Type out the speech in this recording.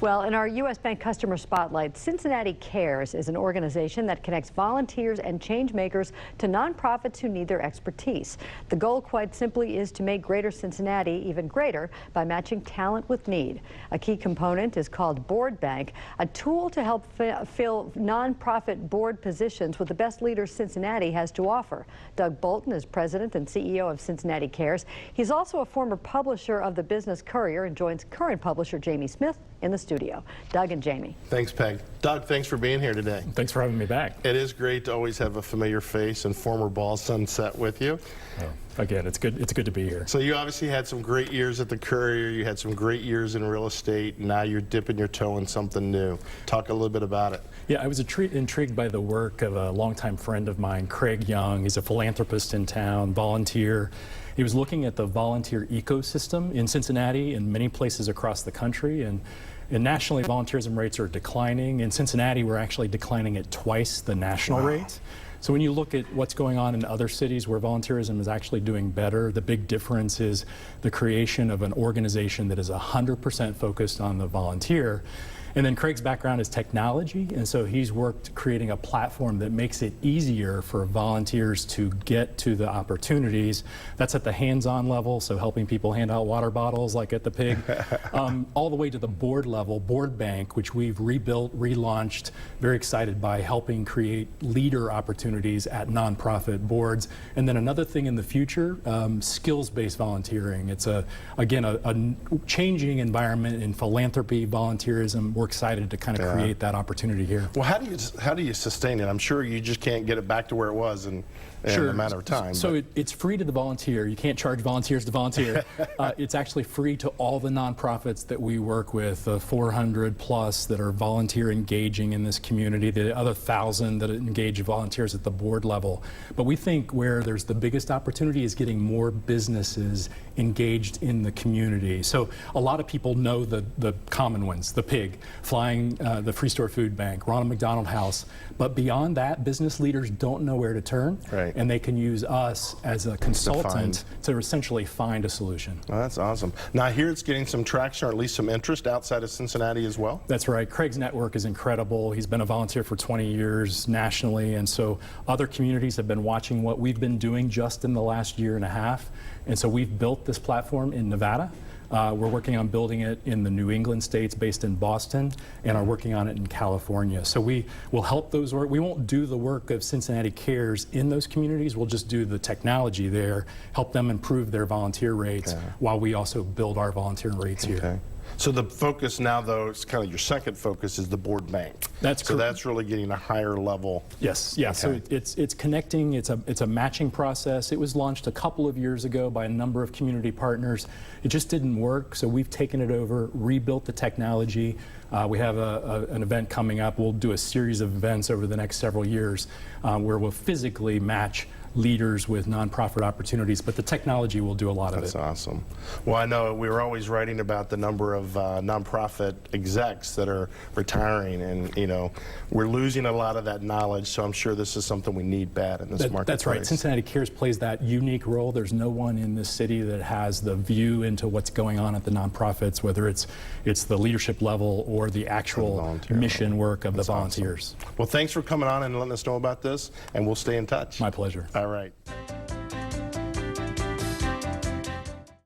Well, in our U.S. Bank Customer Spotlight, Cincinnati Cares is an organization that connects volunteers and change makers to nonprofits who need their expertise. The goal, quite simply, is to make Greater Cincinnati even greater by matching talent with need. A key component is called Board Bank, a tool to help fill nonprofit board positions with the best leaders Cincinnati has to offer. Doug Bolton is president and CEO of Cincinnati Cares. He's also a former publisher of the Business Courier and joins current publisher Jamie Smith in the studio. Doug and Jamie. Thanks, Peg. Doug, thanks for being here today. Thanks for having me back. It is great to always have a familiar face and former ball sunset with you. Oh, again, it's good to be here. So you obviously had some great years at the Courier, you had some great years in real estate, and now you're dipping your toe in something new. Talk a little bit about it. Yeah, I was intrigued by the work of a longtime friend of mine, Craig Young. He's a philanthropist in town, volunteer. He was looking at the volunteer ecosystem in Cincinnati and many places across the country, and nationally, volunteerism rates are declining. In Cincinnati, we're actually declining at twice the national rate. So when you look at what's going on in other cities where volunteerism is actually doing better, the big difference is the creation of an organization that is 100% focused on the volunteer. And then Craig's background is technology, and so he's worked creating a platform that makes it easier for volunteers to get to the opportunities. That's at the hands-on level, so helping people hand out water bottles like at the Pig, all the way to the board level, Board Bank, which we've rebuilt, relaunched, very excited by helping create leader opportunities at nonprofit boards. And then another thing in the future, skills-based volunteering. It's, again, a changing environment in philanthropy, volunteerism. We're excited to kind of create that opportunity here. Well, how do you sustain it? I'm sure you just can't get it back to where it was in a matter of time. So it's free to the volunteer. You can't charge volunteers to volunteer. It's actually free to all the nonprofits that we work with, 400 plus that are volunteer engaging in this community, the other 1,000 that engage volunteers at the board level. But we think where there's the biggest opportunity is getting more businesses engaged in the community. So a lot of people know the common ones, the Pig, flying the Free Store Food Bank, Ronald McDonald House. But beyond that, business leaders don't know where to turn. Right. And they can use us as a consultant to essentially find a solution. Well, that's awesome. Now here it's getting some traction, or at least some interest outside of Cincinnati as well? That's right. Craig's network is incredible. He's been a volunteer for 20 years nationally, and so other communities have been watching what we've been doing just in the last year and a half. And so we've built this platform in Nevada. We're working on building it in the New England states based in Boston, and are working on it in California. So we will help those work. We won't do the work of Cincinnati Cares in those communities. We'll just do the technology there, help them improve their volunteer rates while we also build our volunteer rates here. So the focus now, though, it's kind of your second focus, is the Board Bank. That's correct. So that's really getting a higher level. Yes, yeah. So it's connecting. It's a matching process. It was launched a couple of years ago by a number of community partners. It just didn't work, so we've taken it over, rebuilt the technology. We have an event coming up. We'll do a series of events over the next several years where we'll physically match leaders with nonprofit opportunities, but the technology will do a lot of it. That's awesome. Well, I know we were always writing about the number of nonprofit execs that are retiring, and we're losing a lot of that knowledge, so I'm sure this is something we need bad in this marketplace. That's right. Cincinnati Cares plays that unique role. There's no one in this city that has the view into what's going on at the nonprofits, whether it's the leadership level or the actual mission work of the volunteers. Awesome. Well, thanks for coming on and letting us know about this, and we'll stay in touch. My pleasure. All right.